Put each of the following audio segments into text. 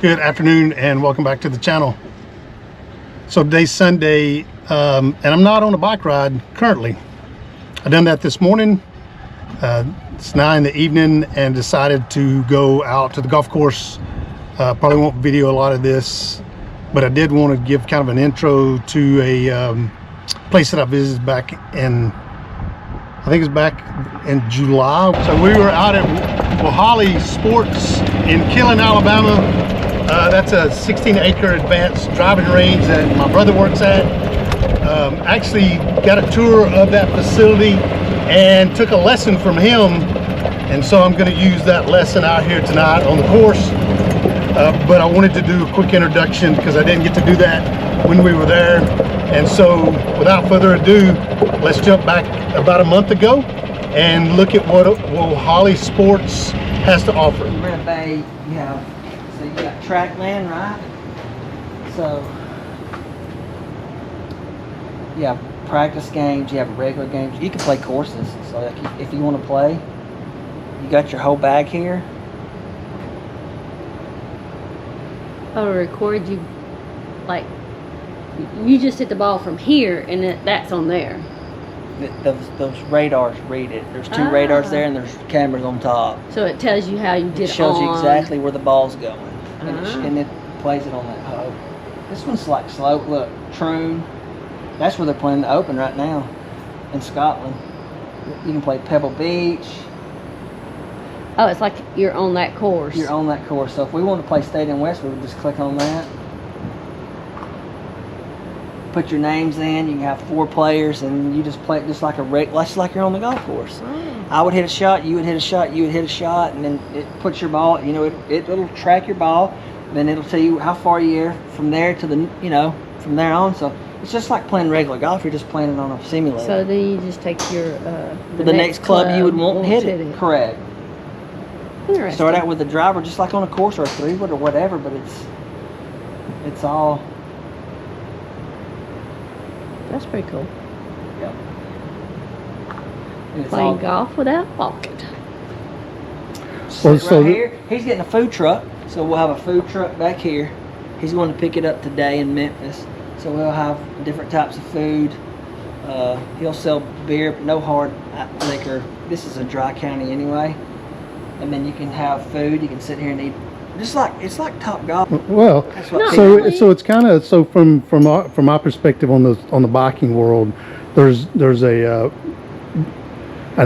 Good afternoon and welcome back to the channel. So today's Sunday and I'm not on a bike ride currently. I done that this morning. It's 9 in the evening and decided to go out to the golf course. Probably won't video a lot of this, but I did want to give kind of an intro to a place that I visited back in, I think it's back in July. So we were out at Woolholly Sports in Killen, Alabama. That's a 16-acre advanced driving range that my brother works at. Actually got a tour of that facility and took a lesson from him, and so I'm going to use that lesson out here tonight on the course. But I wanted to do a quick introduction because I didn't get to do that when we were there. And so without further ado, let's jump back about a month ago and look at what Woolholly Sports has to offer. Red Bay, you got Trackland, right? So you have practice games, you have regular games. You can play courses. So like if you want to play, you got your whole bag here. I'll record you, like, you just hit the ball from here and that's on there. Those radars read it. There's two radars there and there's cameras on top. So it tells you how you did it shows on. you exactly where the ball's going. And it plays it on that hub. This one's like slow. Look, Troon. That's where they're playing the Open right now in Scotland. You can play Pebble Beach. Oh, it's like you're on that course. You're on that course. So if we want to play Stadium West, we would just click on that. Put your names in. You can have 4 players, and you just play it just like like you're on the golf course. I would hit a shot, you would hit a shot, you would hit a shot, and then it puts your ball. You know, it'll track your ball. Then it'll tell you how far you're from there to the, from there on. So it's just like playing regular golf. You're just playing it on a simulator. So then you just take your the next club you would want and hit it. Correct. Interesting. Start out with the driver, just like on a course or a 3-wood or whatever, but it's all. That's pretty cool. Yep. Playing golf without walking. So right here, he's getting a food truck, so we'll have a food truck back here. He's going to pick it up today in Memphis, so we'll have different types of food. He'll sell beer, but no hard liquor. This is a dry county anyway. And then you can have food. You can sit here and eat, it's like Top Golf. Well, so it's kind of, so from my perspective on the biking world, there's an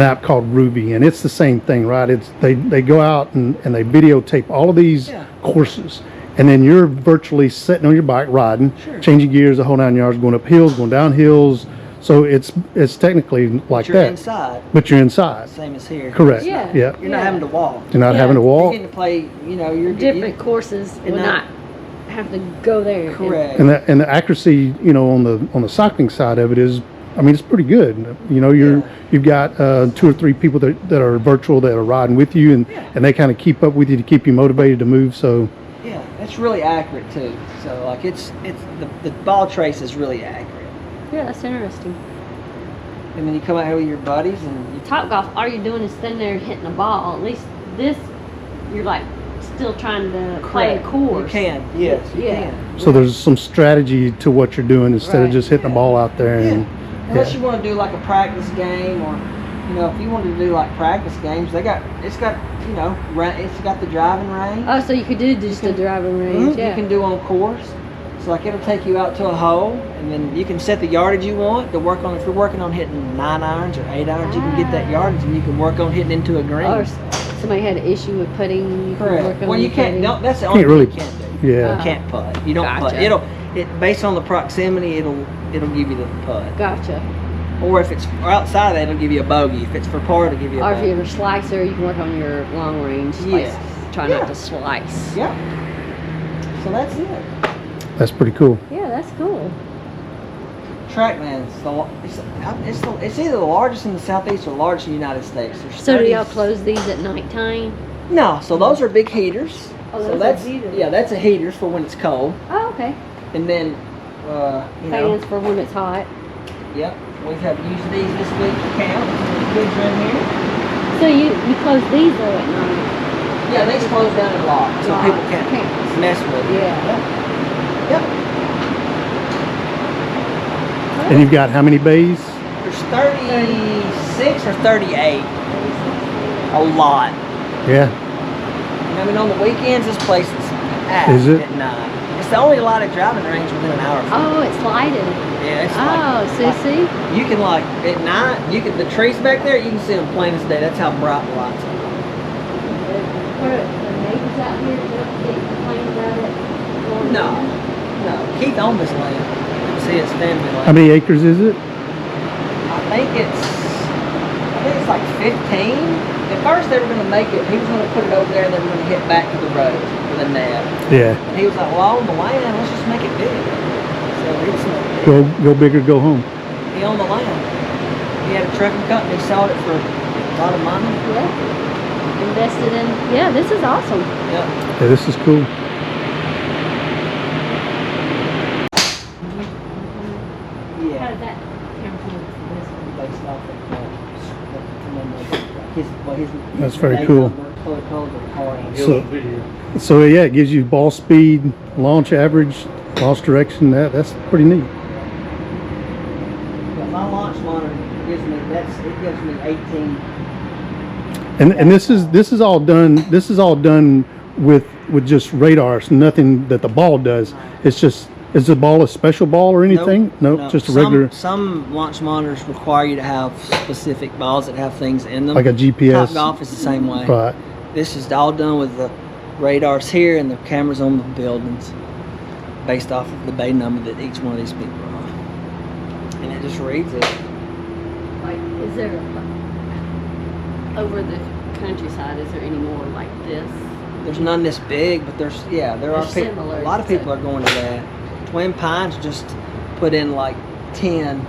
app called Ruby, and it's the same thing, right? It's they go out and they videotape all of these courses, and then you're virtually sitting on your bike riding, changing gears, the whole 9 yards, going up hills, going down hills. So it's technically like but you're that. Inside. But you're inside. Same as here. Correct. Yeah. Yeah. You're not having to walk. You're not having to walk. You're getting to play. You're different courses and not have to go there. Correct. And the accuracy, on the cycling side of it is, I mean, it's pretty good. You've got 2 or 3 people that are virtual that are riding with you, and they kind of keep up with you to keep you motivated to move. So yeah, it's really accurate too. So like it's the ball trace is really accurate. Yeah, that's interesting. And then you come out here with your buddies and you Top Golf, all you're doing is standing there and hitting the ball. At least this, you're like still trying to play a course. You can, yes, you can. So there's some strategy to what you're doing instead of just hitting the ball out there. And unless you want to do like a practice game, or if you wanted to do like practice games, it's got the driving range. Oh, so you could do just a driving range. Yeah. You can do on course. So like it'll take you out to a hole, and then you can set the yardage you want to work on. If you're working on hitting 9 irons or 8 irons, you can get that yardage, and you can work on hitting into a green. Or somebody had an issue with putting. You can work on well, you can't. putting. That's the only thing you can't do. Yeah. You can't putt. You don't putt. Based on the proximity, it'll give you the putt. Gotcha. Or if it's outside of that, it'll give you a bogey. If it's for par, it'll give you a bogey. Or if you're a slicer, you can work on your long range. Try not to slice. Yeah. So that's it. That's pretty cool. Yeah, that's cool. Trackman's it's either the largest in the Southeast or the largest in the United States. So do y'all close these at nighttime? No, so those are big heaters. Oh, so that's heaters. Yeah, that's a heater for when it's cold. Oh, okay. And then fans for when it's hot. Yep, we have used these this week to count. Kids are in here. So you close these though at night? Yeah, these close down and lock, so Lock. people can't mess with it. Yeah. Yep. And you've got how many bays? There's 36 or 38. A lot. Yeah. I mean, on the weekends, this place is packed Is it? at night. It's the only lighted driving range within an hour. Oh, it's lighted. Yeah, it's Oh, Sissy. you can like at night. You can the trees back there. You can see them plain as day. That's how bright the lights are. What are the neighbors out here? They complain about it? No, no. Keith owned this land. You can see his family land. How many acres is it? I think it's like 15. At first they were going to make it. He was going to put it over there, and they were going to hit back to the road with a net. Yeah. And he was like, "Well, I own the land. Let's just make it big." So he just made it big. Go big or go home. He owned the land. He had a trucking company. He sold it for a lot of money. Yeah. Invested in. Yeah, this is awesome. Yeah. Yeah, this is cool. How Yeah. did that compare to this one? Based off of his That's very name cool. number, color codes are hard. So yeah, it gives you ball speed, launch average, launch direction. That's pretty neat. Yeah, my launch monitor gives me it gives me 18. And this is all done with just radars. Nothing that the ball does. It's just, is the ball a special ball or anything? Nope, just a regular, Some launch monitors require you to have specific balls that have things in them. like a GPS. Top Golf is the same way. Right. This is all done with the radars here and the cameras on the buildings, based off of the bay number that each one of these people are on. And it just reads it. Like, is there over the countryside? Is there any more like this? There's none this big, but there are They're people. similar A lot of to- people are going to that. Twin Pines just put in like 10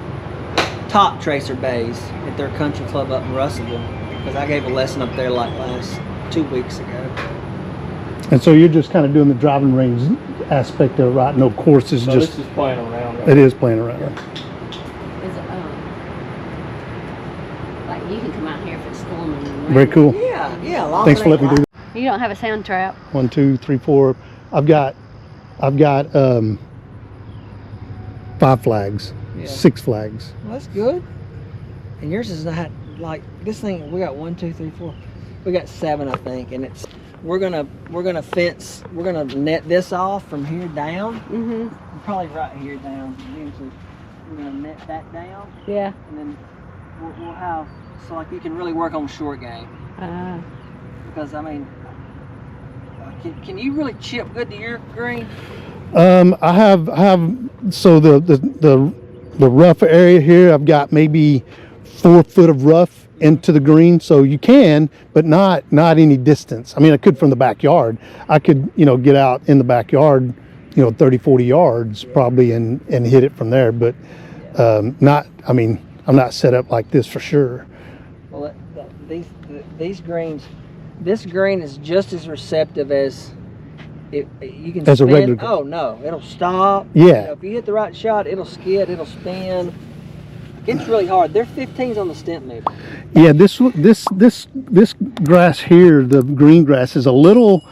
top tracer bays at their country club up in Russellville, because I gave a lesson up there like last 2 weeks ago. And so you're just kind of doing the driving range aspect of it, right? No courses, So just this is playing around. Right? it is playing around. Is it, like you can come out here if it's storming. and Very raining. cool. Yeah, long Thanks as for they letting me do that. You don't have a sound trap. 1, 2, 3, 4. I've got 5 flags, Yeah. 6 flags. Well, that's good. And yours is not like this thing. We got 1, 2, 3, 4. We got 7, I think, and it's we're gonna fence. We're gonna net this off from here down. Mm-hmm. Probably right here down. Eventually, we're gonna net that down, Yeah. and then we'll have so like you can really work on the short game, because I mean, can you really chip good to your green? I have so the rough area here. I've got maybe 4 foot of rough into the green, so you can, but not any distance. I mean, I could from the backyard. I could get out in the backyard, 30-40 yards probably, and hit it from there. But not. I mean, I'm not set up like this for sure. Well, these greens, this green is just as receptive as you can As a spin. regular green. Oh no, it'll stop. Yeah. If you hit the right shot, it'll skid, it'll spin. It's really hard. They're 15s on the stent meter. Yeah, this grass here, the green grass, is a little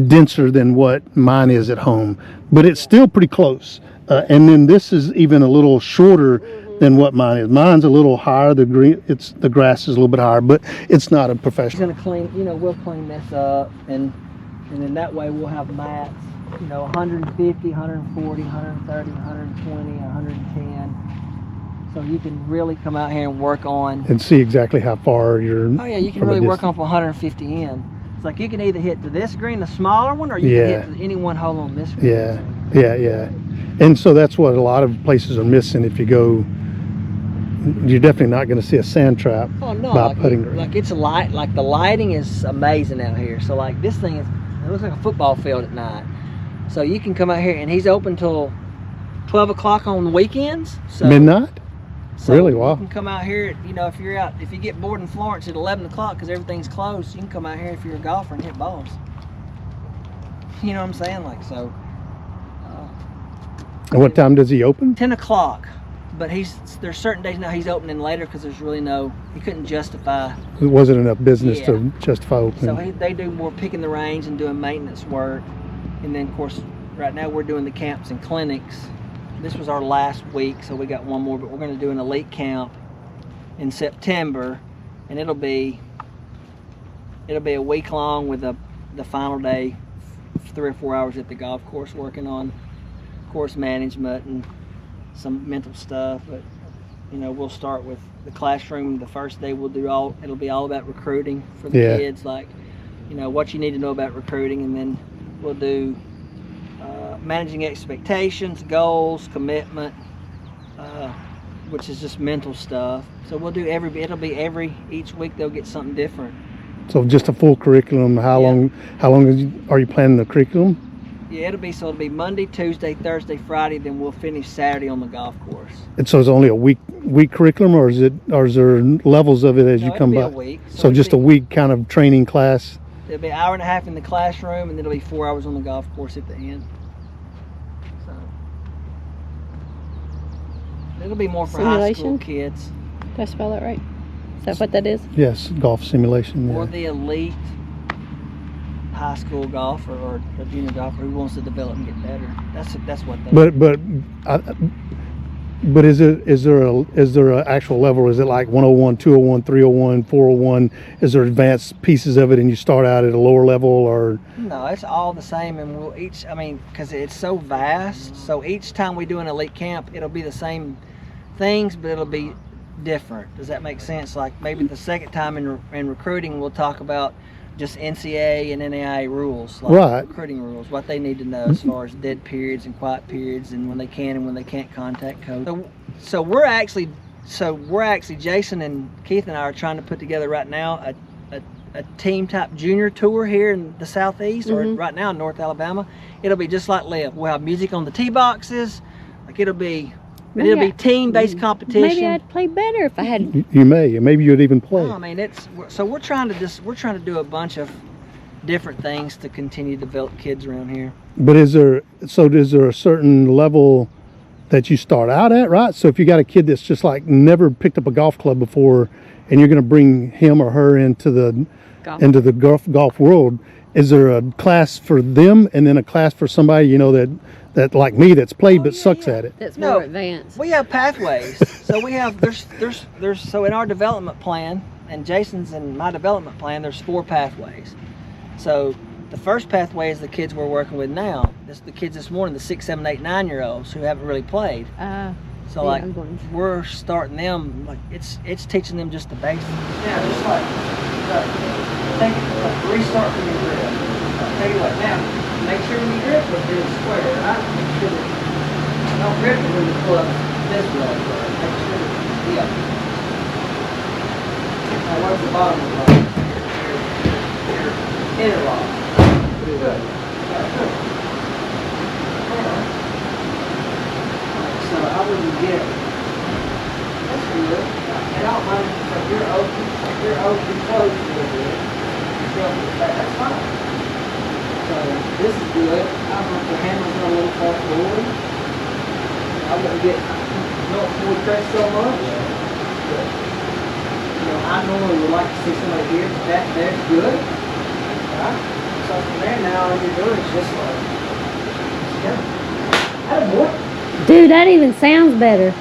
denser than what mine is at home, but it's still pretty close. And then this is even a little shorter than what mine is. Mine's a little higher. The grass is a little bit higher, but it's not a It's professional. gonna clean. We'll clean this up, and then that way we'll have mats. 150, 140, 130, 120, 110. So you can really come out here and work on. And see exactly how far you're. Oh yeah, you can from a really work distance. on from 150 in. It's like you can either hit to this green, the smaller one, or you Yeah. can hit to any one hole on this green. Yeah. And so that's what a lot of places are missing. If you go, you're definitely not going to see a sand trap Oh no, by like, putting green. like it's a light. Like the lighting is amazing out here. So like this thing is, it looks like a football field at night. So you can come out here, and he's open till 12 o'clock on the weekends. So, Midnight? So Really? Wow. You can come out here. If you get bored in Florence at 11 o'clock because everything's closed, you can come out here if you're a golfer and hit balls. You know what I'm saying? Like so. And what time does he open? 10 o'clock. but there's certain days now he's opening later because there's really he couldn't justify. It wasn't enough business Yeah. to justify opening. So they do more picking the range and doing maintenance work. And then, of course, right now we're doing the camps and clinics. This was our last week, so we got one more, but we're going to do an elite camp in September, and it'll be a week long with the final day, 3 or 4 hours at the golf course working on course management and some mental stuff. But we'll start with the classroom. The first day it'll be all about recruiting for the kids, like what you need to know about recruiting, and then we'll do managing expectations, goals, commitment, which is just mental stuff. So we'll do each week they'll get something different. So just a full curriculum. How long are you planning the curriculum? Yeah, it'll be Monday, Tuesday, Thursday, Friday, then we'll finish Saturday on the golf course. And so it's only a week curriculum, or is there levels of it as you come by? It'll be a week. So just a week kind of training class. It'll be an hour and a half in the classroom, and then it'll be 4 hours on the golf course at the end. So it'll be more for high school kids. Did I spell that right? Is that what that is? Yes, golf simulation. Or Yeah. the elite high school golfer or a junior golfer who wants to develop and get better. That's what they. But is there an actual level? Is it like 101, 201, 301, 401? Is there advanced pieces of it, and you start out at a lower level, or? No, it's all the same, and because it's so vast. So each time we do an elite camp, it'll be the same things, but it'll be different. Does that make sense? Like maybe the second time in recruiting, we'll talk about just NCAA and NAIA rules, like recruiting rules, what they need to know as far as dead periods and quiet periods, and when they can and when they can't contact coach. So we're actually Jason and Keith and I are trying to put together right now a team type junior tour here in the Southeast, or right now in North Alabama. It'll be just like LIV. We'll have music on the tee boxes. Like it'll be team-based competition. Maybe I'd play better if I had. You may, maybe you'd even play. No, I mean we're trying to do a bunch of different things to continue to develop kids around here. But is there a certain level that you start out at, right? So if you got a kid that's just like never picked up a golf club before, and you're going to bring him or her into the golf world, is there a class for them and then a class for somebody that like me that's played but sucks at it? That's more advanced. We have pathways. So we have so in our development plan, and Jason's and my development plan, there's 4 pathways. So the first pathway is the kids we're working with now. This the kids this morning, the 6, 7, 8, 9-year-olds who haven't really played. So like we're starting them, like it's teaching them just the basics. Yeah, just like restart from your grip. I'll tell you what, now make sure when you grip we're doing square, right? Make sure that don't grip it when you pull up this way. Make sure that Now where's the bottom of the line? Your interlock. Good. So I wouldn't get. That's good. And I don't mind if you're open, close a little bit. That's fine. So this is good. I want the hammers a little far forward. I wouldn't get not forward press so much. But, I normally would like to see somebody here, but that's good. Right? So from there now, all you're doing is just like, yeah. Attaboy. Dude, that even sounds better.